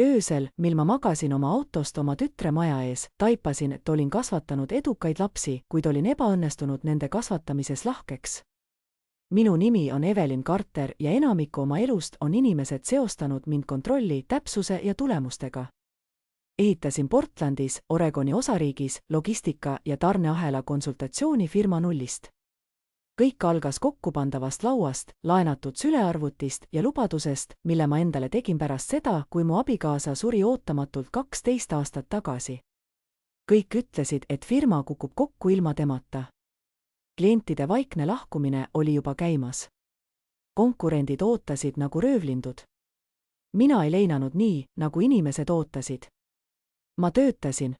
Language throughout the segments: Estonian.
Öösel, mil ma magasin oma autost oma tütre maja ees, taipasin, et olin kasvatanud edukaid lapsi, kuid olin ebaõnnestunud nende kasvatamises lahkeks. Minu nimi on Evelyn Carter ja enamiku oma elust on inimesed seostanud mind kontrolli, täpsuse ja tulemustega. Ehitasin Portlandis, Oregoni osariigis, logistika- ja tarneahela konsultatsioonifirma nullist. Kõik algas kokkupandavast lauast, laenatud sülearvutist ja lubadusest, mille ma endale tegin pärast seda, kui mu abikaasa suri ootamatult 12 aastat tagasi. Kõik ütlesid, et firma kukub kokku ilma temata. Klientide vaikne lahkumine oli juba käimas. Konkurendid ootasid nagu röövlindud. Mina ei leinanud nii, nagu inimesed ootasid. Ma töötasin.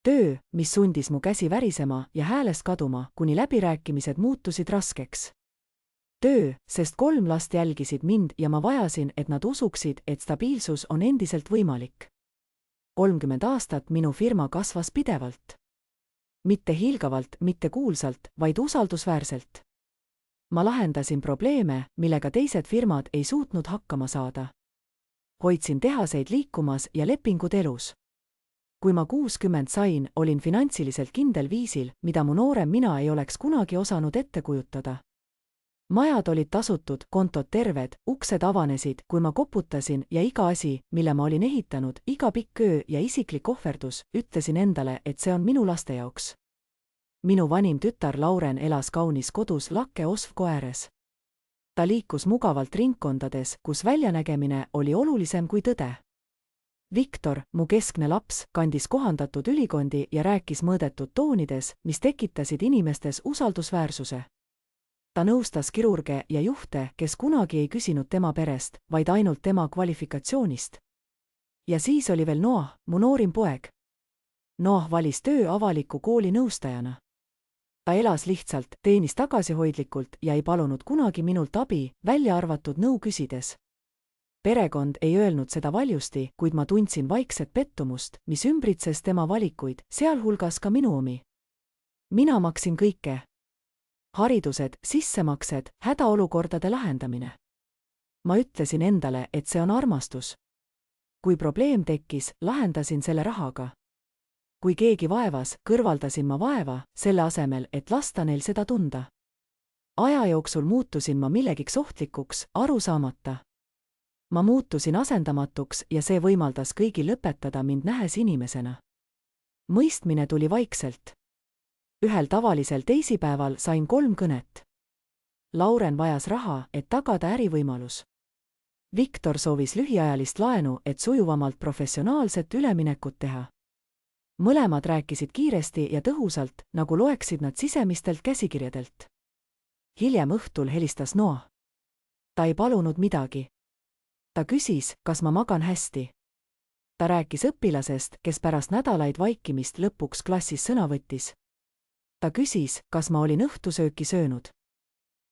Töö, mis sundis mu käsi värisema ja häälest kaduma, kuni läbirääkimised muutusid raskeks. Töö, sest 3 last jälgisid mind ja ma vajasin, et nad usuksid, et stabiilsus on endiselt võimalik. 30 aastat minu firma kasvas pidevalt. Mitte hiilgavalt, mitte kuulsalt, vaid usaldusväärselt. Ma lahendasin probleeme, millega teised firmad ei suutnud hakkama saada. Hoidsin tehaseid liikumas ja lepingud elus. Kui ma 60 sain, olin finantsiliselt kindel viisil, mida mu noorem mina ei oleks kunagi osanud ette kujutada. Majad olid tasutud, kontod terved, uksed avanesid, kui ma koputasin ja iga asi, mille ma olin ehitanud, iga pikk öö ja isiklik ohverdus, ütlesin endale, et see on minu laste jaoks. Minu vanim tütar Lauren elas kaunis kodus Lakke Osvko ääres. Ta liikus mugavalt ringkondades, kus väljanägemine oli olulisem kui tõde. Viktor, mu keskne laps, kandis kohandatud ülikondi ja rääkis mõõdetud toonides, mis tekitasid inimestes usaldusväärsuse. Ta nõustas kirurge ja juhte, kes kunagi ei küsinud tema perest, vaid ainult tema kvalifikatsioonist. Ja siis oli veel Noah, mu noorim poeg. Noah valis töö avaliku kooli nõustajana. Ta elas lihtsalt, teenis tagasihoidlikult ja ei palunud kunagi minult abi, välja arvatud nõu küsides. Perekond ei öelnud seda valjusti, kuid ma tundsin vaikset pettumust, mis ümbritses tema valikuid, sealhulgas ka minu omi. Mina maksin kõike. Haridused, sissemaksed, hädaolukordade lahendamine. Ma ütlesin endale, et see on armastus. Kui probleem tekkis, lahendasin selle rahaga. Kui keegi vaevas, kõrvaldasin ma vaeva, selle asemel, et lasta neil seda tunda. Aja jooksul muutusin ma millegiks ohtlikuks, aru saamata. Ma muutusin asendamatuks ja see võimaldas kõigil lõpetada mind nähes inimesena. Mõistmine tuli vaikselt. Ühel tavalisel teisipäeval sain 3 kõnet. Lauren vajas raha, et tagada ärivõimalus. Viktor soovis lühiajalist laenu, et sujuvamalt professionaalset üleminekut teha. Mõlemad rääkisid kiiresti ja tõhusalt, nagu loeksid nad sisemistelt käsikirjadelt. Hiljem õhtul helistas Noah. Ta ei palunud midagi. Ta küsis, kas ma magan hästi. Ta rääkis õpilasest, kes pärast nädalaid vaikimist lõpuks klassis sõna võttis. Ta küsis, kas ma olin õhtusööki söönud.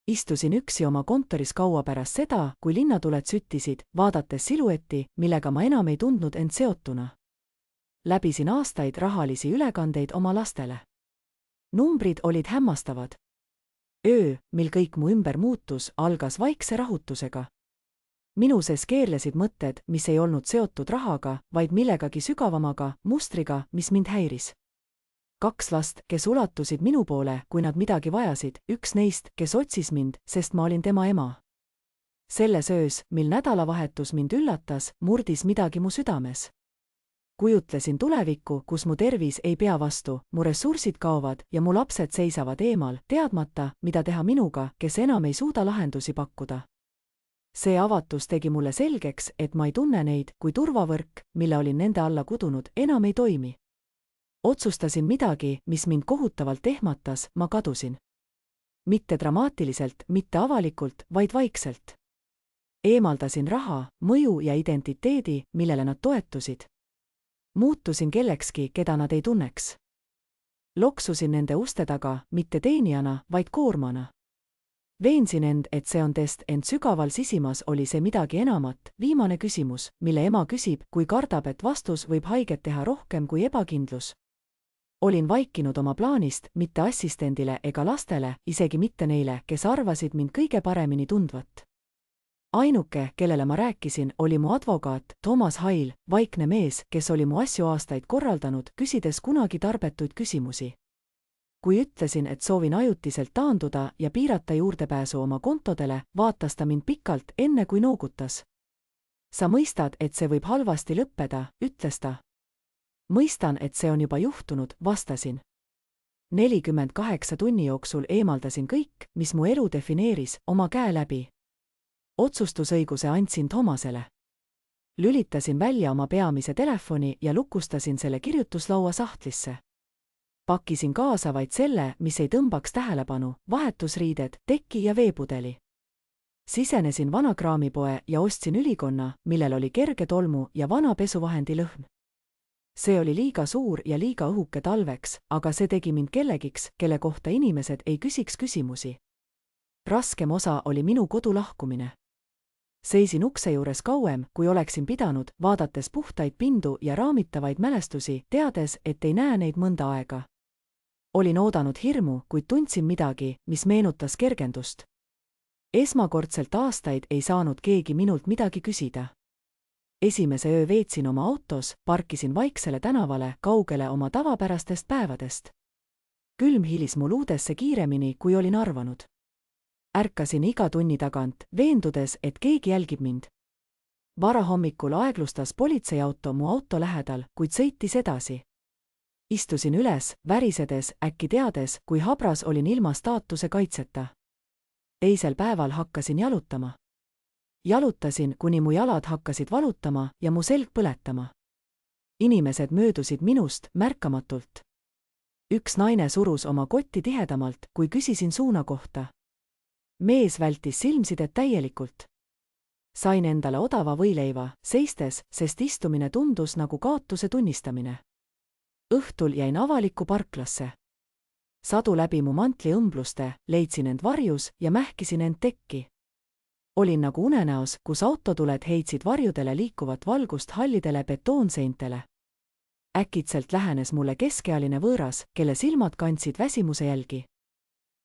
Istusin üksi oma kontoris kaua pärast seda, kui linnatuled süttisid, vaadates siluetti, millega ma enam ei tundnud end seotuna. Läbisin aastaid rahalisi ülekandeid oma lastele. Numbrid olid hämmastavad. Öö, mil kõik mu ümber muutus, algas vaikse rahutusega. Minu sees keerlesid mõtted, mis ei olnud seotud rahaga, vaid millegagi sügavamaga, mustriga, mis mind häiris. 2 last, kes ulatusid minu poole, kui nad midagi vajasid, üks neist, kes otsis mind, sest ma olin tema ema. Selles öös, mil nädalavahetus mind üllatas, murdis midagi mu südames. Kujutlesin tulevikku, kus mu tervis ei pea vastu, mu ressursid kaovad ja mu lapsed seisavad eemal, teadmata, mida teha minuga, kes enam ei suuda lahendusi pakkuda. See avatus tegi mulle selgeks, et ma ei tunne neid, kui turvavõrk, mille olin nende alla kudunud, enam ei toimi. Otsustasin midagi, mis mind kohutavalt ehmatas, ma kadusin. Mitte dramaatiliselt, mitte avalikult, vaid vaikselt. Eemaldasin raha, mõju ja identiteedi, millele nad toetusid. Muutusin kellekski, keda nad ei tunneks. Loksusin nende uste taga, mitte teenijana, vaid koormana. Veensin end, et see on test, ent sügaval sisimas oli see midagi enamat, viimane küsimus, mille ema küsib, kui kardab, et vastus võib haiget teha rohkem kui ebakindlus. Olin vaikinud oma plaanist, mitte assistendile ega lastele, isegi mitte neile, kes arvasid mind kõige paremini tundvat. Ainuke, kellele ma rääkisin, oli mu advokaat Toomas Hail, vaikne mees, kes oli mu asju aastaid korraldanud, küsides kunagi tarbetuid küsimusi. Kui ütlesin, et soovin ajutiselt taanduda ja piirata juurdepääsu oma kontodele, vaatas ta mind pikalt, enne kui noogutas. Sa mõistad, et see võib halvasti lõppeda, ütles ta. Mõistan, et see on juba juhtunud, vastasin. 48 tunni jooksul eemaldasin kõik, mis mu elu defineeris, oma käe läbi. Otsustusõiguse andsin Toomasele. Lülitasin välja oma peamise telefoni ja lukustasin selle kirjutuslaua sahtlisse. Pakkisin kaasa vaid selle, mis ei tõmbaks tähelepanu, vahetusriided, teki ja veepudeli. Sisenesin vana kraamipoe ja ostsin ülikonna, millel oli kerge tolmu ja vana pesuvahendi lõhn. See oli liiga suur ja liiga õhuke talveks, aga see tegi mind kellegiks, kelle kohta inimesed ei küsiks küsimusi. Raskem osa oli minu kodu lahkumine. Seisin ukse juures kauem, kui oleksin pidanud, vaadates puhtaid pindu ja raamitavaid mälestusi, teades, et ei näe neid mõnda aega. Olin oodanud hirmu, kuid tundsin midagi, mis meenutas kergendust. Esmakordselt aastaid ei saanud keegi minult midagi küsida. Esimese öö veetsin oma autos, parkisin vaiksele tänavale, kaugele oma tavapärastest päevadest. Külm hilis mu luudesse kiiremini, kui olin arvanud. Ärkasin iga tunni tagant, veendudes, et keegi jälgib mind. Varahommikul aeglustas politseiauto mu auto lähedal, kuid sõitis edasi. Istusin üles, värisedes, äkki teades, kui habras olin ilma staatuse kaitseta. Teisel päeval hakkasin jalutama. Jalutasin, kuni mu jalad hakkasid valutama ja mu selg põletama. Inimesed möödusid minust märkamatult. Üks naine surus oma kotti tihedamalt, kui küsisin suuna kohta. Mees vältis silmsidet täielikult. Sain endale odava võileiva, seistes, sest istumine tundus nagu kaotuse tunnistamine. Õhtul jäin avalikku parklasse. Sadu läbi mu mantli õmbluste, leidsin end varjus ja mähkisin end tekki. Olin nagu unenäos, kus autotuled heitsid varjudele liikuvat valgust hallidele betoonseintele. Äkitselt lähenes mulle keskealine võõras, kelle silmad kandsid väsimuse jälgi.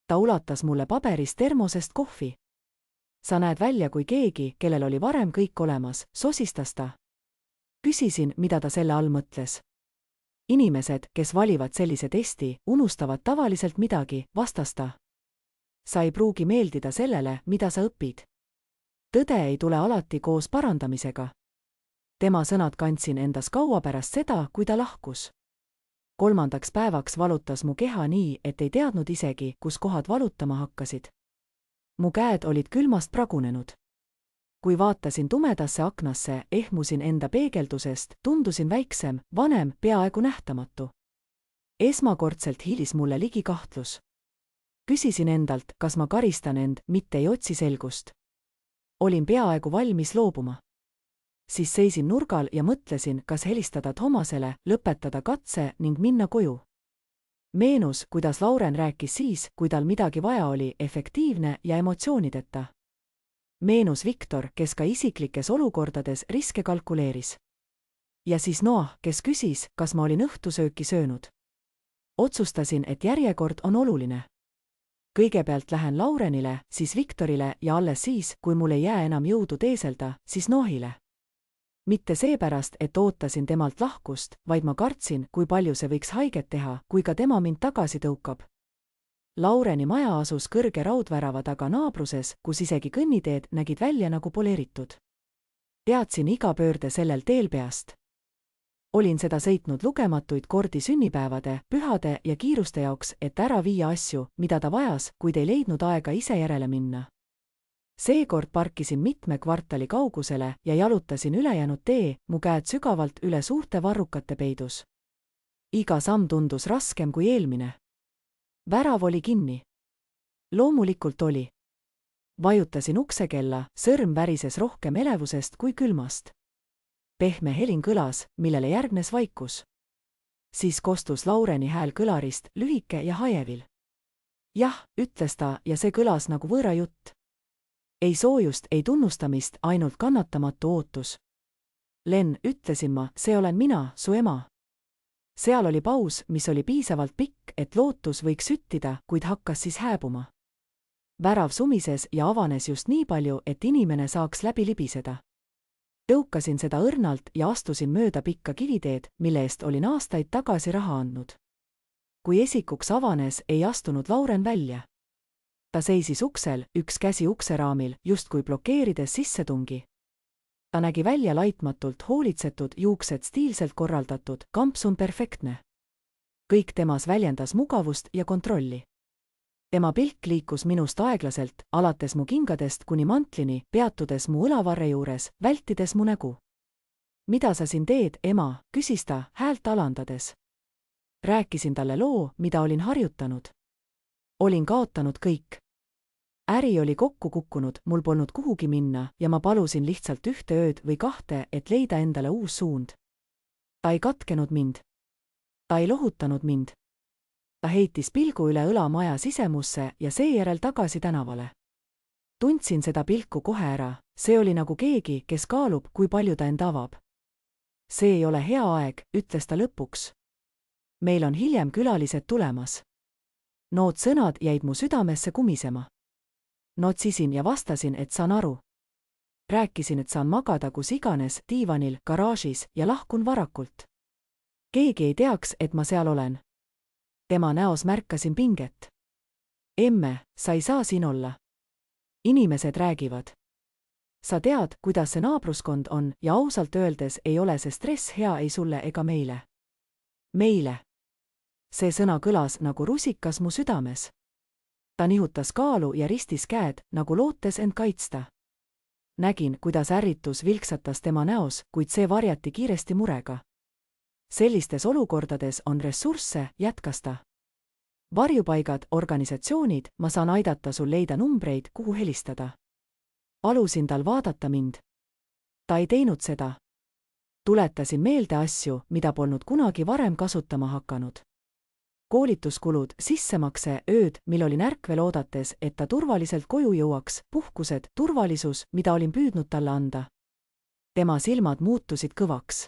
Ta ulatas mulle paberist termosest kohvi. Sa näed välja kui keegi, kellel oli varem kõik olemas, sosistas ta. Küsisin, mida ta selle all mõtles. Inimesed, kes valivad sellise testi, unustavad tavaliselt midagi, vastas ta. Sa ei pruugi meeldida sellele, mida sa õpid. Tõde ei tule alati koos parandamisega. Tema sõnad kandsin endas kaua pärast seda, kui ta lahkus. 3. päevaks valutas mu keha nii, et ei teadnud isegi, kus kohad valutama hakkasid. Mu käed olid külmast pragunenud. Kui vaatasin tumedasse aknasse, ehmusin enda peegeldusest, tundusin väiksem, vanem, peaaegu nähtamatu. Esmakordselt hilis mulle ligi kahtlus. Küsisin endalt, kas ma karistan end, mitte ei otsi selgust. Olin peaaegu valmis loobuma. Siis seisin nurgal ja mõtlesin, kas helistada Toomasele, lõpetada katse ning minna koju. Meenus, kuidas Lauren rääkis siis, kui tal midagi vaja oli, efektiivne ja emotsioonideta. Meenus Viktor, kes ka isiklikes olukordades riske kalkuleeris. Ja siis Noah, kes küsis, kas ma olin õhtusööki söönud. Otsustasin, et järjekord on oluline. Kõigepealt lähen Laurenile, siis Viktorile ja alles siis, kui mul ei jää enam jõudu teeselda, siis Noahile. Mitte seepärast, et ootasin temalt lahkust, vaid ma kartsin, kui palju see võiks haiget teha, kui ka tema mind tagasi tõukab. Laureni maja asus kõrge raudvärava taga naabruses, kus isegi kõnniteed nägid välja nagu poleeritud. Teadsin iga pöörde sellel teel peast. Olin seda sõitnud lugematuid kordi sünnipäevade, pühade ja kiiruste jaoks, et ära viia asju, mida ta vajas, kuid ei leidnud aega ise järele minna. Seekord parkisin mitme kvartali kaugusele ja jalutasin ülejäänud tee, mu käed sügavalt üle suurte varrukate peidus. Iga samm tundus raskem kui eelmine. Värav oli kinni. Loomulikult oli. Vajutasin uksekella, sõrm värises rohkem elevusest kui külmast. Pehme helin kõlas, millele järgnes vaikus. Siis kostus Laureni hääl kõlarist, lühike ja hajevil. Jah, ütles ta ja see kõlas nagu võõra jutt. Ei soojust, ei tunnustamist, ainult kannatamatu ootus. Len, ütlesin ma, see olen mina, su ema. Seal oli paus, mis oli piisavalt pikk, et lootus võiks süttida, kuid hakkas siis hääbuma. Värav sumises ja avanes just nii palju, et inimene saaks läbi libiseda. Tõukasin seda õrnalt ja astusin mööda pikka kiviteed, mille eest olin aastaid tagasi raha andnud. Kui esikuks avanes, ei astunud Lauren välja. Ta seisis uksel, üks käsi ukseraamil, justkui blokeerides sissetungi. Ta nägi välja laitmatult hoolitsetud, juuksed stiilselt korraldatud, kamps on perfektne. Kõik temas väljendas mugavust ja kontrolli. Tema pilk liikus minust aeglaselt, alates mu kingadest kuni mantlini, peatudes mu õlavarre juures, vältides mu nägu. Mida sa siin teed, ema, küsis ta, häält alandades. Rääkisin talle loo, mida olin harjutanud. Olin kaotanud kõik. Äri oli kokku kukkunud, mul polnud kuhugi minna ja ma palusin lihtsalt ühte ööd või kahte, et leida endale uus suund. Ta ei katkenud mind. Ta ei lohutanud mind. Ta heitis pilgu üle õla maja sisemusse ja seejärel tagasi tänavale. Tundsin seda pilku kohe ära, see oli nagu keegi, kes kaalub, kui palju ta end avab. See ei ole hea aeg, ütles ta lõpuks. Meil on hiljem külalised tulemas. Nood sõnad jäid mu südamesse kumisema. Notsisin ja vastasin, et saan aru. Rääkisin, et saan magada kus iganes, diivanil, garaažis ja lahkun varakult. Keegi ei teaks, et ma seal olen. Tema näos märkasin pinget. Emme, sa ei saa siin olla. Inimesed räägivad. Sa tead, kuidas see naabruskond on ja ausalt öeldes ei ole see stress hea ei sulle ega meile. Meile. See sõna kõlas nagu rusikas mu südames. Ta nihutas kaalu ja ristis käed, nagu lootes end kaitsta. Nägin, kuidas ärritus vilksatas tema näos, kuid see varjati kiiresti murega. Sellistes olukordades on ressursse, jätkas ta. Varjupaigad, organisatsioonid, ma saan aidata sul leida numbreid, kuhu helistada. Palusin tal vaadata mind. Ta ei teinud seda. Tuletasin meelde asju, mida polnud kunagi varem kasutama hakanud. Koolituskulud, sissemakse, ööd, mil olin ärkvel oodates, et ta turvaliselt koju jõuaks, puhkused, turvalisus, mida olin püüdnud talle anda. Tema silmad muutusid kõvaks.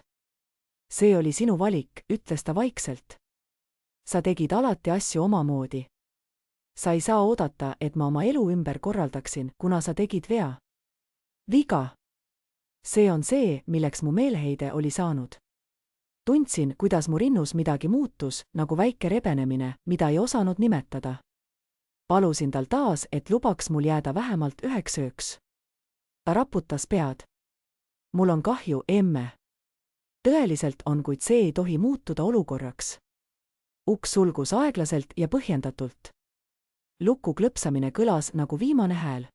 See oli sinu valik, ütles ta vaikselt. Sa tegid alati asju omamoodi. Sa ei saa oodata, et ma oma elu ümber korraldaksin, kuna sa tegid vea. Viga. See on see, milleks mu meeleheide oli saanud. Tundsin, kuidas mu rinnus midagi muutus, nagu väike rebenemine, mida ei osanud nimetada. Palusin tal taas, et lubaks mul jääda vähemalt üheks ööks. Ta raputas pead. Mul on kahju, emme. Tõeliselt on, kuid see ei tohi muutuda olukorraks. Uks sulgus aeglaselt ja põhjendatult. Luku klõpsamine kõlas nagu viimane hääl.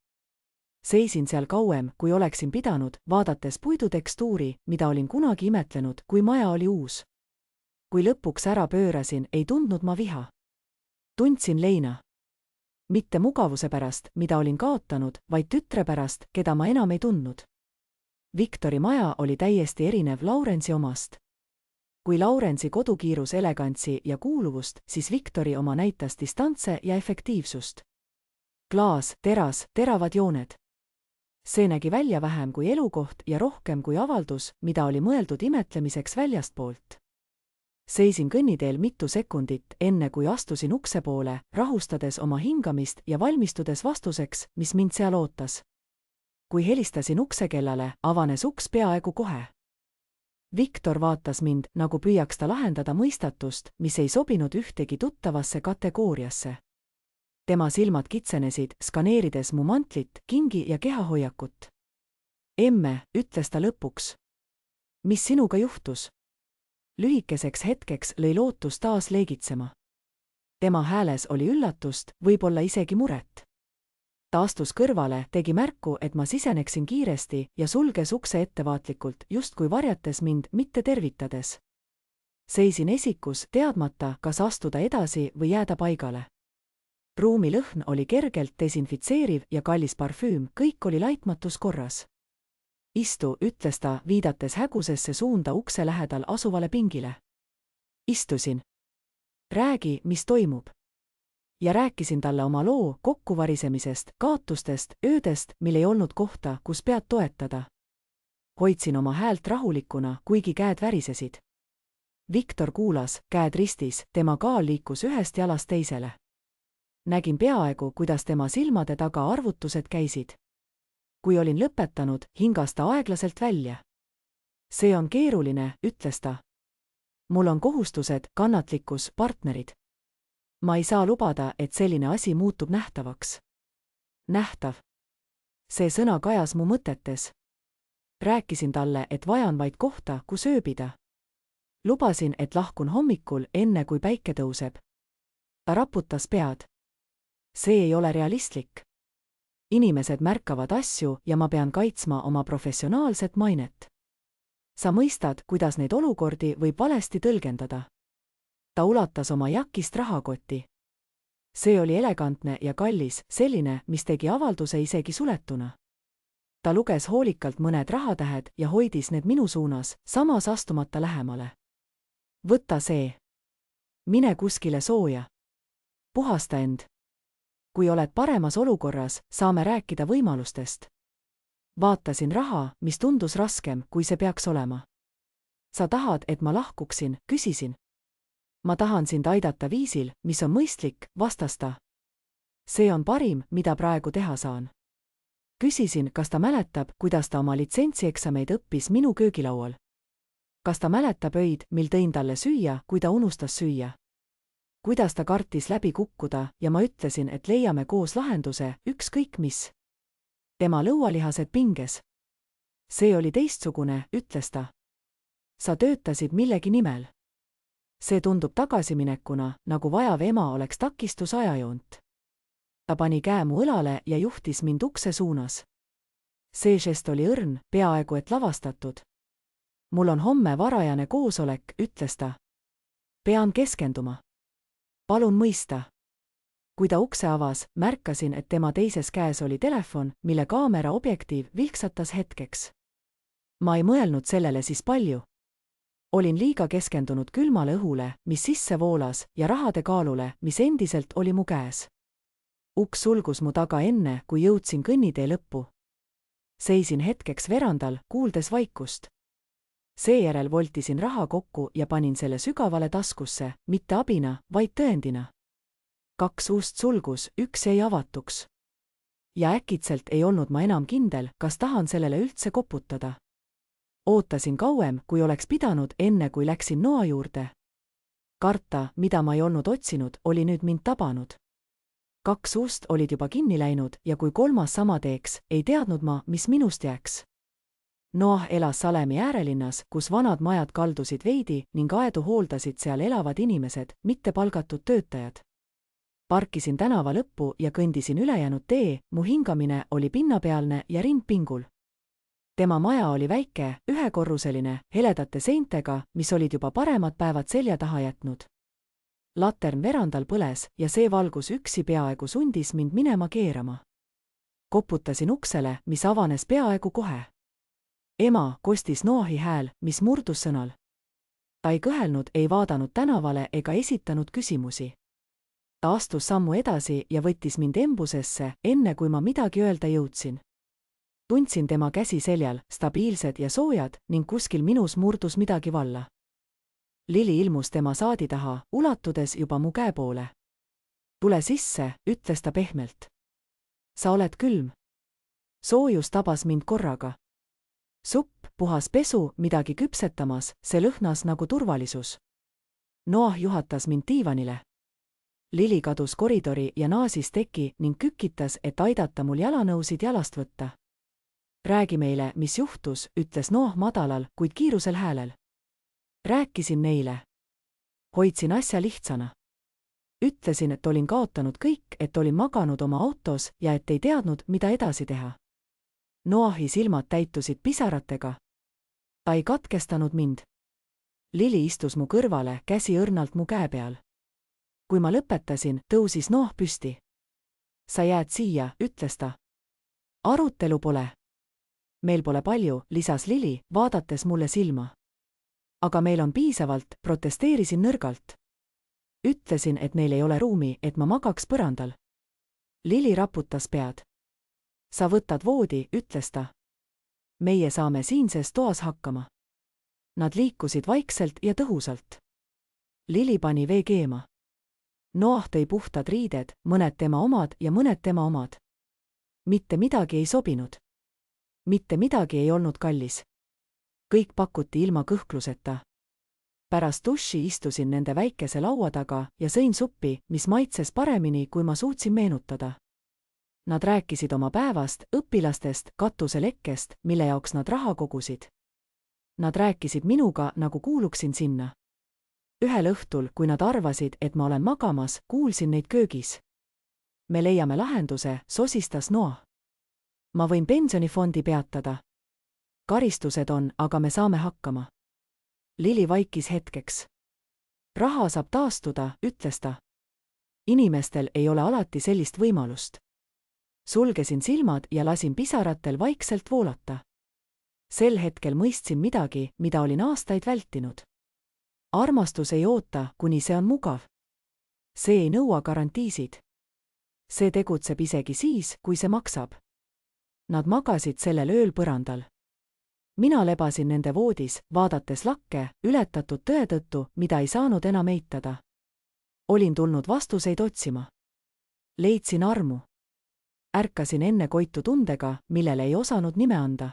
Seisin seal kauem, kui oleksin pidanud, vaadates puidutekstuuri, mida olin kunagi imetlenud, kui maja oli uus. Kui lõpuks ära pöörasin, ei tundnud ma viha. Tundsin leina. Mitte mugavuse pärast, mida olin kaotanud, vaid tütre pärast, keda ma enam ei tundnud. Victori maja oli täiesti erinev Laurensi omast. Kui Laurensi kodu kiirus elegantsi ja kuuluvust, siis Victori oma näitas distantse ja efektiivsust. Klaas, teras, teravad jooned. See nägi välja vähem kui elukoht ja rohkem kui avaldus, mida oli mõeldud imetlemiseks väljastpoolt. Seisin kõnniteel mitu sekundit, enne kui astusin ukse poole, rahustades oma hingamist ja valmistudes vastuseks, mis mind seal ootas. Kui helistasin uksekellale, avanes uks peaaegu kohe. Victor vaatas mind, nagu püüaks ta lahendada mõistatust, mis ei sobinud ühtegi tuttavasse kategooriasse. Tema silmad kitsenesid, skaneerides mu mantlit, kingi ja kehahoiakut. Emme, ütles ta lõpuks. Mis sinuga juhtus? Lühikeseks hetkeks lõi lootus taas leegitsema. Tema hääles oli üllatust, võib-olla isegi muret. Ta astus kõrvale, tegi märku, et ma siseneksin kiiresti ja sulges ukse ettevaatlikult, justkui varjates mind, mitte tervitades. Seisin esikus, teadmata, kas astuda edasi või jääda paigale. Ruumi lõhn oli kergelt desinfitseeriv ja kallis parfüüm, kõik oli laitmatus korras. Istu, ütles ta, viidates hägusesse suunda ukse lähedal asuvale pingile. Istusin. Räägi, mis toimub. Ja rääkisin talle oma loo, kokkuvarisemisest, kaotustest, öödest, mil ei olnud kohta, kus pead toetada. Hoidsin oma häält rahulikuna, kuigi käed värisesid. Victor kuulas, käed ristis, tema kaal liikus ühest jalast teisele. Nägin peaaegu, kuidas tema silmade taga arvutused käisid. Kui olin lõpetanud, hingas ta aeglaselt välja. See on keeruline, ütles ta. Mul on kohustused, kannatlikkus, partnerid. Ma ei saa lubada, et selline asi muutub nähtavaks. Nähtav. See sõna kajas mu mõtetes. Rääkisin talle, et vajan vaid kohta, kus ööbida. Lubasin, et lahkun hommikul, enne kui päike tõuseb. Ta raputas pead. See ei ole realistlik. Inimesed märkavad asju ja ma pean kaitsma oma professionaalset mainet. Sa mõistad, kuidas neid olukordi võib valesti tõlgendada. Ta ulatas oma jakist rahakoti. See oli elegantne ja kallis, selline, mis tegi avalduse isegi suletuna. Ta luges hoolikalt mõned rahatähed ja hoidis need minu suunas, samas astumata lähemale. Võta see. Mine kuskile sooja. Puhasta end. Kui oled paremas olukorras, saame rääkida võimalustest. Vaatasin raha, mis tundus raskem, kui see peaks olema. Sa tahad, et ma lahkuksin, küsisin. Ma tahan sind aidata viisil, mis on mõistlik, vastas ta. See on parim, mida praegu teha saan. Küsisin, kas ta mäletab, kuidas ta oma litsentsieksameid õppis minu köögilaual. Kas ta mäletab öid, mil tõin talle süüa, kui ta unustas süüa. Kuidas ta kartis läbi kukkuda ja ma ütlesin, et leiame koos lahenduse, ükskõik mis. Tema lõualihased pinges. See oli teistsugune, ütles ta. Sa töötasid millegi nimel. See tundub tagasiminekuna, nagu vajav ema oleks takistus ajajoont. Ta pani käe mu õlale ja juhtis mind ukse suunas. See žest oli õrn, peaaegu et lavastatud. Mul on homme varajane koosolek, ütles ta. Pean keskenduma. Palun mõista. Kui ta ukse avas, märkasin, et tema teises käes oli telefon, mille kaamera objektiiv vilksatas hetkeks. Ma ei mõelnud sellele siis palju. Olin liiga keskendunud külmale õhule, mis sisse voolas, ja rahade kaalule, mis endiselt oli mu käes. Uks sulgus mu taga enne, kui jõudsin kõnnitee lõppu. Seisin hetkeks verandal, kuuldes vaikust. Seejärel voltisin raha kokku ja panin selle sügavale taskusse, mitte abina, vaid tõendina. 2 ust sulgus, üks jäi avatuks. Ja äkitselt ei olnud ma enam kindel, kas tahan sellele üldse koputada. Ootasin kauem, kui oleks pidanud, enne kui läksin noa juurde. Karta, mida ma ei olnud otsinud, oli nüüd mind tabanud. 2 ust olid juba kinni läinud ja kui 3. sama teeks, ei teadnud ma, mis minust jääks. Noah elas Salemi äärelinnas, kus vanad majad kaldusid veidi ning aedu hooldasid seal elavad inimesed, mitte palgatud töötajad. Parkisin tänava lõppu ja kõndisin ülejäänud tee, mu hingamine oli pinnapealne ja rind pingul. Tema maja oli väike, ühekorruseline, heledate seintega, mis olid juba paremad päevad selja taha jätnud. Latern verandal põles ja see valgus üksi peaaegu sundis mind minema keerama. Koputasin uksele, mis avanes peaaegu kohe. Ema, kostis Noahi hääl, mis murdus sõnal. Ta ei kõhelnud, ei vaadanud tänavale ega esitanud küsimusi. Ta astus sammu edasi ja võttis mind embusesse, enne kui ma midagi öelda jõudsin. Tundsin tema käsi seljal, stabiilsed ja soojad, ning kuskil minus murdus midagi valla. Lili ilmus tema saadi taha, ulatudes juba mu käe poole. Tule sisse, ütles ta pehmelt. Sa oled külm. Soojus tabas mind korraga. Supp, puhas pesu, midagi küpsetamas, see lõhnas nagu turvalisus. Noah juhatas mind diivanile. Lili kadus koridori ja naasis teki ning kükitas, et aidata mul jalanõusid jalast võtta. Räägi meile, mis juhtus, ütles Noah madalal, kuid kiirusel häälel. Rääkisin neile. Hoidsin asja lihtsana. Ütlesin, et olin kaotanud kõik, et olin maganud oma autos ja et ei teadnud, mida edasi teha. Noahi silmad täitusid pisaratega. Ta ei katkestanud mind. Lili istus mu kõrvale, käsi õrnalt mu käe peal. Kui ma lõpetasin, tõusis Noah püsti. Sa jääd siia, ütles ta. Arutelu pole. Meil pole palju, lisas Lili, vaadates mulle silma. Aga meil on piisavalt, protesteerisin nõrgalt. Ütlesin, et neil ei ole ruumi, et ma magaks põrandal. Lili raputas pead. Sa võtad voodi, ütles ta. Meie saame siinses toas hakkama. Nad liikusid vaikselt ja tõhusalt. Lili pani vee keema. Noah tõi puhtad riided, mõned tema omad ja mõned tema omad. Mitte midagi ei sobinud. Mitte midagi ei olnud kallis. Kõik pakuti ilma kõhkluseta. Pärast duši istusin nende väikese laua taga ja sõin suppi, mis maitses paremini, kui ma suutsin meenutada. Nad rääkisid oma päevast, õpilastest, katuselekkest, mille jaoks nad raha kogusid. Nad rääkisid minuga, nagu kuuluksin sinna. Ühel õhtul, kui nad arvasid, et ma olen magamas, kuulsin neid köögis. Me leiame lahenduse, sosistas Noah. Ma võin pensionifondi peatada. Karistused on, aga me saame hakkama. Lili vaikis hetkeks. Raha saab taastuda, ütles ta. Inimestel ei ole alati sellist võimalust. Sulgesin silmad ja lasin pisaratel vaikselt voolata. Sel hetkel mõistsin midagi, mida olin aastaid vältinud. Armastus ei oota, kuni see on mugav. See ei nõua garantiisid. See tegutseb isegi siis, kui see maksab. Nad magasid sellel ööl põrandal. Mina lebasin nende voodis, vaadates lakke, ületatud tõe tõttu, mida ei saanud enam eitada. Olin tulnud vastuseid otsima. Leidsin armu. Ärkasin enne koitu tundega, millele ei osanud nime anda.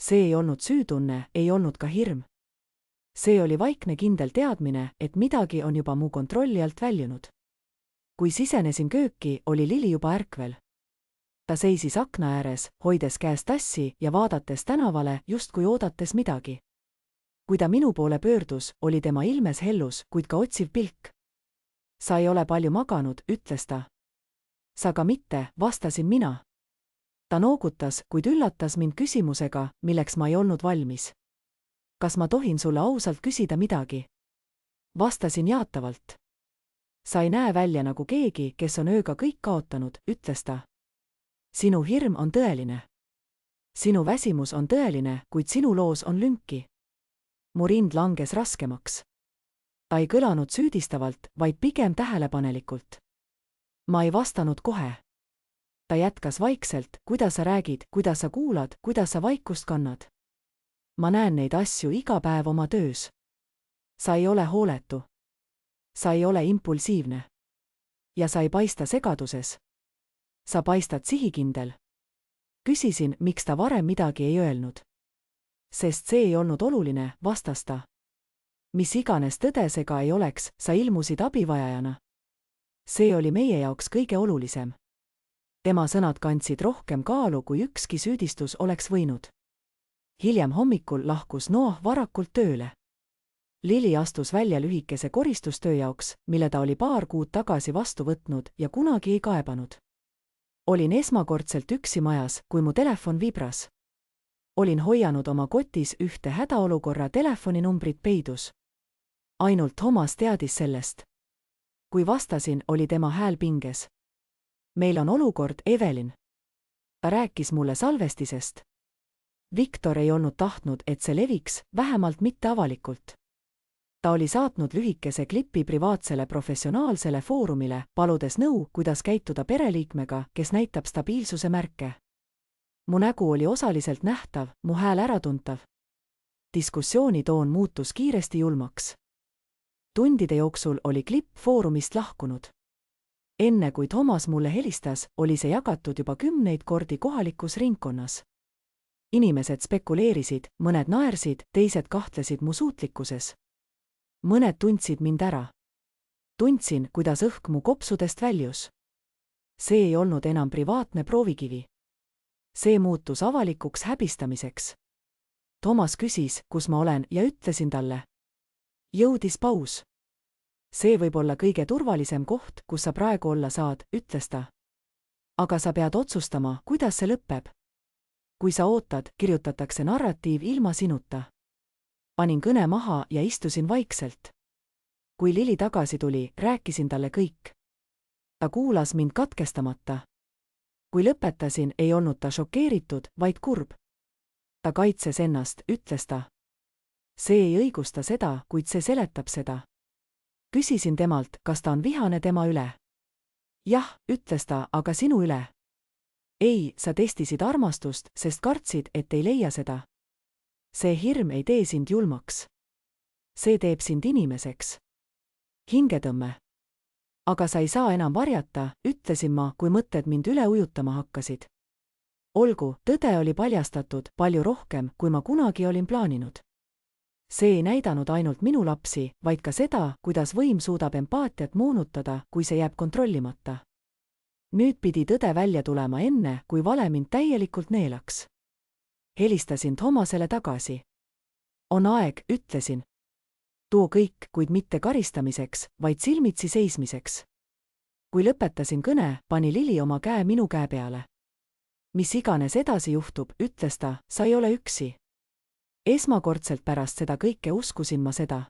See ei olnud süütunne, ei olnud ka hirm. See oli vaikne kindel teadmine, et midagi on juba mu kontrolli alt väljunud. Kui sisenesin kööki, oli Lili juba ärkvel. Ta seisis akna ääres, hoides käes tassi ja vaadates tänavale, justkui oodates midagi. Kui ta minu poole pöördus, oli tema ilmes hellus, kuid ka otsiv pilk. Sa ei ole palju maganud, ütles ta. Sa ka mitte, vastasin mina. Ta noogutas, kuid üllatas mind küsimusega, milleks ma ei olnud valmis. Kas ma tohin sulle ausalt küsida midagi? Vastasin jaatavalt. Sa ei näe välja nagu keegi, kes on ööga kõik kaotanud, ütles ta. Sinu hirm on tõeline. Sinu väsimus on tõeline, kuid sinu loos on lünki. Mu rind langes raskemaks. Ta ei kõlanud süüdistavalt, vaid pigem tähelepanelikult. Ma ei vastanud kohe. Ta jätkas vaikselt, kuidas sa räägid, kuidas sa kuulad, kuidas sa vaikust kannad. Ma näen neid asju iga päev oma töös. Sa ei ole hooletu. Sa ei ole impulsiivne. Ja sa ei paista segaduses. Sa paistad sihikindel. Küsisin, miks ta varem midagi ei öelnud. Sest see ei olnud oluline, vastas ta. Mis iganes tõde see ka ei oleks, sa ilmusid abivajajana. See oli meie jaoks kõige olulisem. Tema sõnad kandsid rohkem kaalu, kui ükski süüdistus oleks võinud. Hiljem hommikul lahkus Noah varakult tööle. Lili astus välja lühikese koristustöö jaoks, mille ta oli paar kuud tagasi vastu võtnud ja kunagi ei kaebanud. Olin esmakordselt üksi majas, kui mu telefon vibras. Olin hoianud oma kotis ühte hädaolukorra telefoninumbrit peidus. Ainult Thomas teadis sellest. Kui vastasin, oli tema hääl pinges. Meil on olukord, Evelyn. Ta rääkis mulle salvestisest. Viktor ei olnud tahtnud, et see leviks, vähemalt mitte avalikult. Ta oli saatnud lühikese klipi privaatsele professionaalsele foorumile, paludes nõu, kuidas käituda pereliikmega, kes näitab stabiilsuse märke. Mu nägu oli osaliselt nähtav, mu hääl äratuntav. Diskussiooni toon muutus kiiresti julmaks. Tundide jooksul oli klipp foorumist lahkunud. Enne kui Thomas mulle helistas, oli see jagatud juba 10 kordi kohalikus ringkonnas. Inimesed spekuleerisid, mõned naersid, teised kahtlesid mu suutlikkuses. Mõned tundsid mind ära. Tundsin, kuidas õhk mu kopsudest väljus. See ei olnud enam privaatne proovikivi. See muutus avalikuks häbistamiseks. Thomas küsis, kus ma olen, ja ütlesin talle. Jõudis paus. See võib olla kõige turvalisem koht, kus sa praegu olla saad, ütles ta. Aga sa pead otsustama, kuidas see lõpeb. Kui sa ootad, kirjutatakse narratiiv ilma sinuta. Panin kõne maha ja istusin vaikselt. Kui Lili tagasi tuli, rääkisin talle kõik. Ta kuulas mind katkestamata. Kui lõpetasin, ei olnud ta šokeeritud, vaid kurb. Ta kaitses ennast, ütles ta. See ei õigusta seda, kuid see seletab seda. Küsisin temalt, kas ta on vihane tema üle. Jah, ütles ta, aga sinu üle. Ei, sa testisid armastust, sest kartsid, et ei leia seda. See hirm ei tee sind julmaks. See teeb sind inimeseks. Hingetõmme. aga sa ei saa enam varjata, ütlesin ma, kui mõtted mind üle ujutama hakkasid. Olgu, tõde oli paljastatud palju rohkem, kui ma kunagi olin plaaninud. See ei näidanud ainult minu lapsi, vaid ka seda, kuidas võim suudab empaatiat moonutada, kui see jääb kontrollimata. Nüüd pidi tõde välja tulema enne, kui vale mind täielikult neelaks. Helistasin Thomasele tagasi. On aeg, ütlesin. Too kõik, kuid mitte karistamiseks, vaid silmitsi seismiseks. Kui lõpetasin kõne, pani Lili oma käe minu käe peale. Mis iganes edasi juhtub, ütles ta, sa ei ole üksi. Esmakordselt pärast seda kõike uskusin ma seda.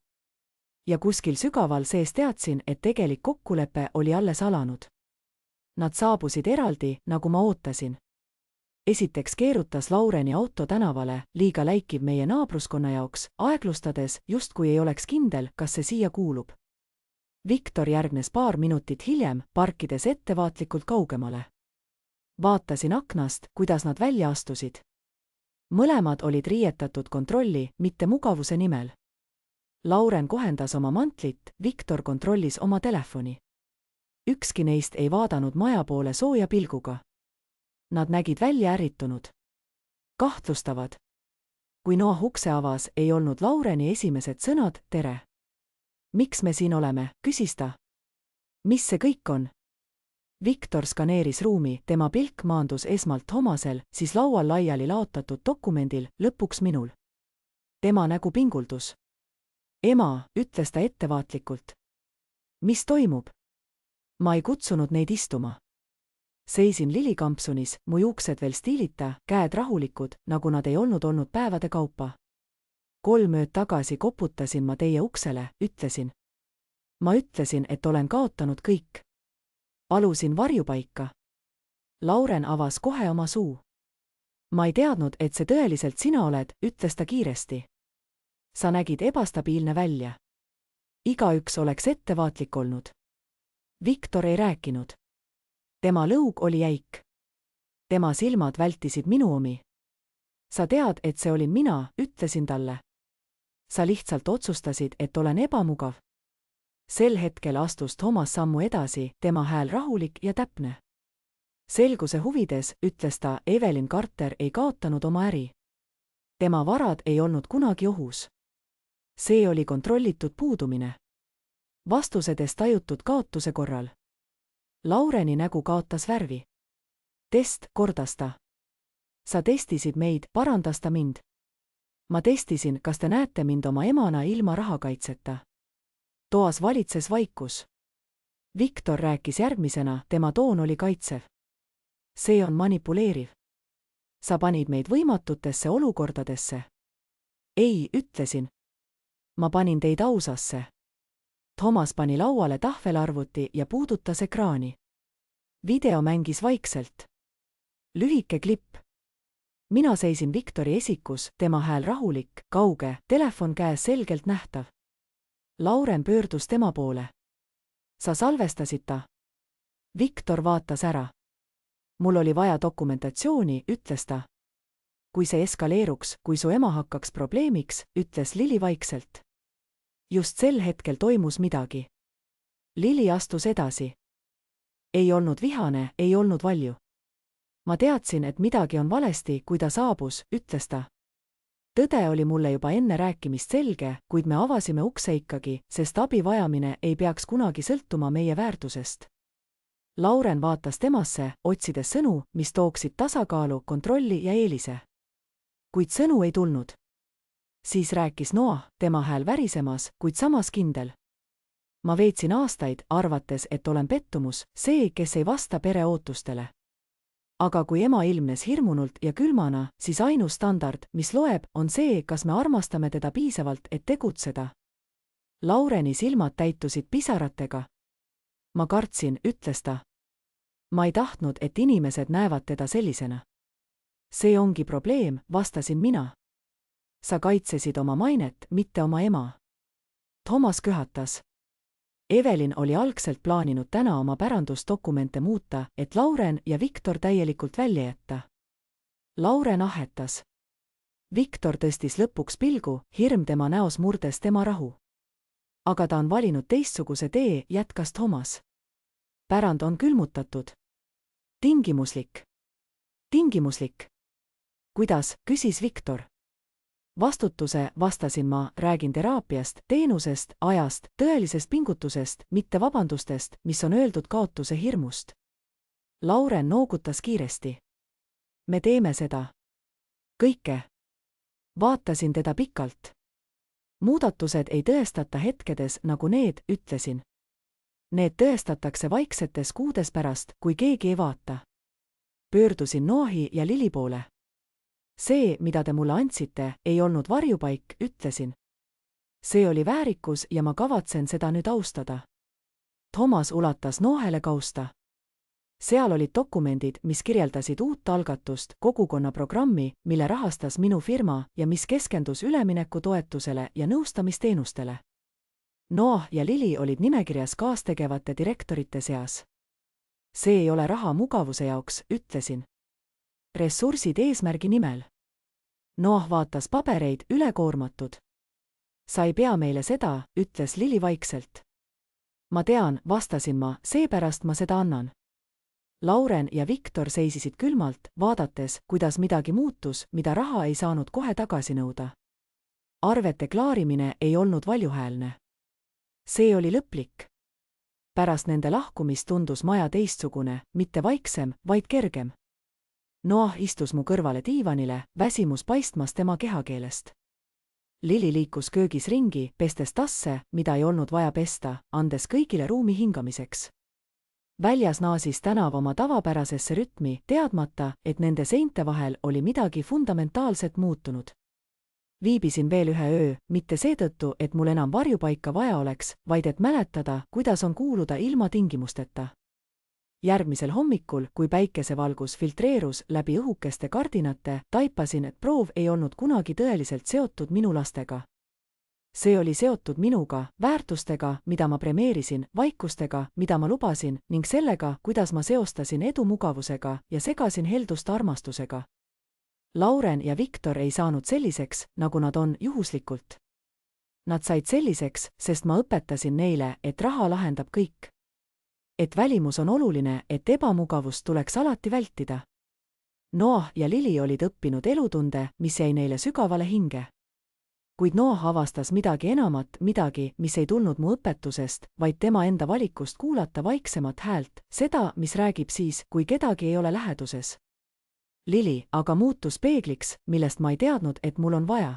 Ja kuskil sügaval sees teadsin, et tegelik kokkulepe oli alles alanud. Nad saabusid eraldi, nagu ma ootasin. Esiteks keerutas Laureni auto tänavale, liiga läikiv meie naabruskonna jaoks, aeglustades, justkui ei oleks kindel, kas see siia kuulub. Viktor järgnes paar minutit hiljem, parkides ettevaatlikult kaugemale. Vaatasin aknast, kuidas nad välja astusid. Mõlemad olid riietatud kontrolli, mitte mugavuse nimel. Lauren kohendas oma mantlit, Viktor kontrollis oma telefoni. Ükski neist ei vaadanud maja poole sooja pilguga. Nad nägid välja ärritunud. Kahtlustavad. Kui Noah ukse avas, ei olnud Laureni esimesed sõnad tere. Miks me siin oleme, küsis ta. Mis see kõik on? Viktor skaneeris ruumi, tema pilk maandus esmalt Thomasel, siis laual laiali laotatud dokumendil, lõpuks minul. Tema nägu pinguldus. Ema, ütles ta ettevaatlikult. Mis toimub? Ma ei kutsunud neid istuma. Seisin lilikampsunis, mu juuksed veel stiilita, käed rahulikud, nagu nad ei olnud päevade kaupa. 3 ööd tagasi koputasin ma teie uksele, ütlesin. Ma ütlesin, et olen kaotanud kõik. Palusin varjupaika. Lauren avas kohe oma suu. Ma ei teadnud, et see tõeliselt sina oled, ütles ta kiiresti. Sa nägid ebastabiilne välja. Igaüks oleks ettevaatlik olnud. Viktor ei rääkinud. Tema lõug oli jäik. Tema silmad vältisid minu omi. Sa tead, et see olin mina, ütlesin talle. Sa lihtsalt otsustasid, et olen ebamugav. Sel hetkel astus Thomas sammu edasi, tema hääl rahulik ja täpne. Selguse huvides, ütles ta, Evelyn Carter ei kaotanud oma äri. Tema varad ei olnud kunagi ohus. See oli kontrollitud puudumine. Vastusedes tajutud kaotuse korral. Laureni nägu kaotas värvi. Test, kordas ta. Sa testisid meid, parandas ta mind. Ma testisin, kas te näete mind oma emana ilma rahakaitseta. Toas valitses vaikus. Viktor rääkis järgmisena, tema toon oli kaitsev. See on manipuleeriv. Sa panid meid võimatutesse olukordadesse. Ei, ütlesin. Ma panin teid ausasse. Thomas pani lauale tahvelarvuti ja puudutas ekraani. Video mängis vaikselt. Lühike klipp. Mina seisin Viktori esikus, tema hääl rahulik, kauge, telefon käes selgelt nähtav. Lauren pöördus tema poole. Sa salvestasid ta? Viktor vaatas ära. Mul oli vaja dokumentatsiooni, ütles ta. Kui see eskaleeruks, kui su ema hakkaks probleemiks, ütles Lili vaikselt. Just sel hetkel toimus midagi. Lili astus edasi. Ei olnud vihane, ei olnud valju. Ma teadsin, et midagi on valesti, kui ta saabus, ütles ta. Tõde oli mulle juba enne rääkimist selge, kuid me avasime ukse ikkagi, sest abi vajamine ei peaks kunagi sõltuma meie väärtusest. Lauren vaatas temasse, otsides sõnu, mis tooksid tasakaalu, kontrolli ja eelise. Kuid sõnu ei tulnud. Siis rääkis Noah, tema hääl värisemas, kuid samas kindel. Ma veetsin aastaid, arvates, et olen pettumus, see, kes ei vasta pere ootustele. Aga kui ema ilmnes hirmunult ja külmana, siis ainus standard, mis loeb, on see, kas me armastame teda piisavalt, et tegutseda. Laureni silmad täitusid pisaratega. Ma kartsin, ütles ta. Ma ei tahtnud, et inimesed näevad teda sellisena. See ongi probleem, vastasin mina. Sa kaitsesid oma mainet, mitte oma ema. Thomas köhatas. Evelyn oli algselt plaaninud täna oma pärandusdokumente muuta, et Lauren ja Viktor täielikult välja jätta. Lauren ahetas. Viktor tõstis lõpuks pilgu, hirm tema näos murdes tema rahu. Aga ta on valinud teistsuguse tee, jätkas Thomas. pärand on külmutatud. Tingimuslik. Tingimuslik. Kuidas, küsis Viktor. Vastutuse, vastasin ma, räägin teraapiast, teenusest, ajast, tõelisest pingutusest, mitte vabandustest, mis on öeldud kaotuse hirmust. Lauren noogutas kiiresti. Me teeme seda. Kõike. Vaatasin teda pikalt. Muudatused ei tõestata hetkedes nagu need, ütlesin. Need tõestatakse vaiksetes kuudes pärast, kui keegi ei vaata. Pöördusin Noahi ja Lili poole. See, mida te mulle andsite, ei olnud varjupaik, ütlesin. See oli väärikus ja ma kavatsen seda nüüd austada. Thomas ulatas Noahele kausta. Seal olid dokumendid, mis kirjeldasid uut algatust, kogukonnaprogrammi, mille rahastas minu firma ja mis keskendus üleminekutoetusele ja nõustamisteenustele. Noah ja Lili olid nimekirjas kaastegevate direktorite seas. See ei ole raha mugavuse jaoks, ütlesin. Ressursid eesmärgi nimel. Noah vaatas pabereid, ülekoormatud. Sa ei pea meile seda, ütles Lili vaikselt. Ma tean, vastasin ma, seepärast ma seda annan. Lauren ja Viktor seisisid külmalt, vaadates, kuidas midagi muutus, mida raha ei saanud kohe tagasi nõuda. Arvete klaarimine ei olnud valjuhäälne. See oli lõplik. Pärast nende lahkumist tundus maja teistsugune, mitte vaiksem, vaid kergem. Noah istus mu kõrvale diivanile, väsimus paistmas tema kehakeelest. Lili liikus köögis ringi, pestes tasse, mida ei olnud vaja pesta, andes kõigile ruumi hingamiseks. Väljas naasis tänav oma tavapärasesse rütmi, teadmata, et nende seinte vahel oli midagi fundamentaalset muutunud. Viibisin veel ühe öö, mitte seetõttu, et mul enam varjupaika vaja oleks, vaid et mäletada, kuidas on kuuluda ilma tingimusteta. Järgmisel hommikul, kui päikesevalgus filtreerus läbi õhukeste kardinate, taipasin, et proov ei olnud kunagi tõeliselt seotud minu lastega. See oli seotud minuga, väärtustega, mida ma premeerisin, vaikustega, mida ma lubasin, ning sellega, kuidas ma seostasin edu mugavusega ja segasin heldust armastusega. Lauren ja Viktor ei saanud selliseks, nagu nad on, juhuslikult. Nad said selliseks, sest ma õpetasin neile, et raha lahendab kõik. Et välimus on oluline, et ebamugavust tuleks alati vältida. Noah ja Lili olid õppinud elutunde, mis jäi neile sügavale hinge. Kuid Noah avastas midagi enamat, midagi, mis ei tulnud mu õpetusest, vaid tema enda valikust kuulata vaiksemat häält, seda, mis räägib siis, kui kedagi ei ole läheduses. Lili aga muutus peegliks, millest ma ei teadnud, et mul on vaja.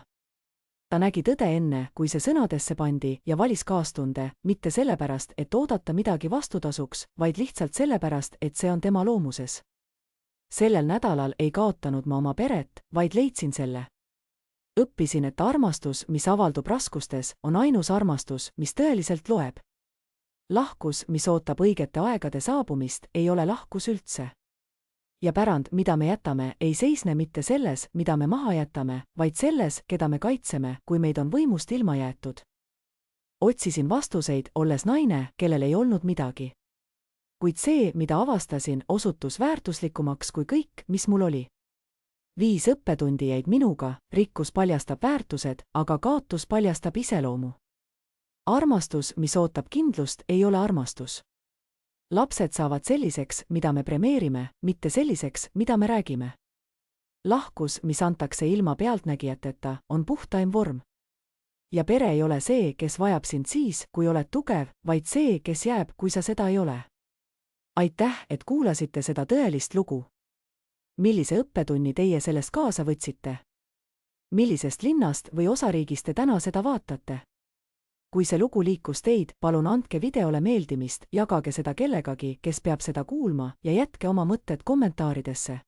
Ta nägi tõde enne, kui see sõnadesse pandi ja valis kaastunde, mitte sellepärast, et oodata midagi vastutasuks, vaid lihtsalt sellepärast, et see on tema loomuses. Sellel nädalal ei kaotanud ma oma peret, vaid leidsin selle. Õppisin, et armastus, mis avaldub raskustes, on ainus armastus, mis tõeliselt loeb. Lahkus, mis ootab õigete aegade saabumist, ei ole lahkus üldse. Ja pärand, mida me jätame, ei seisne mitte selles, mida me maha jätame, vaid selles, keda me kaitseme, kui meid on võimust ilma jäetud. Otsisin vastuseid, olles naine, kellel ei olnud midagi. Kuid see, mida avastasin, osutus väärtuslikumaks kui kõik, mis mul oli. 5 õppetundi jäid minuga, rikkus paljastab väärtused, aga kaotus paljastab iseloomu. Armastus, mis ootab kindlust, ei ole armastus. Lapsed saavad selliseks, mida me premeerime, mitte selliseks, mida me räägime. Lahkus, mis antakse ilma pealtnägijateta, on puhtaim vorm. Ja pere ei ole see, kes vajab sind siis, kui oled tugev, vaid see, kes jääb, kui sa seda ei ole. Aitäh, et kuulasite seda tõelist lugu. Millise õppetunni teie sellest kaasa võtsite? Millisest linnast või osariigist te täna seda vaatate? Kui see lugu liikus teid, palun andke videole meeldimist, jagage seda kellegagi, kes peab seda kuulma ja jätke oma mõtted kommentaaridesse.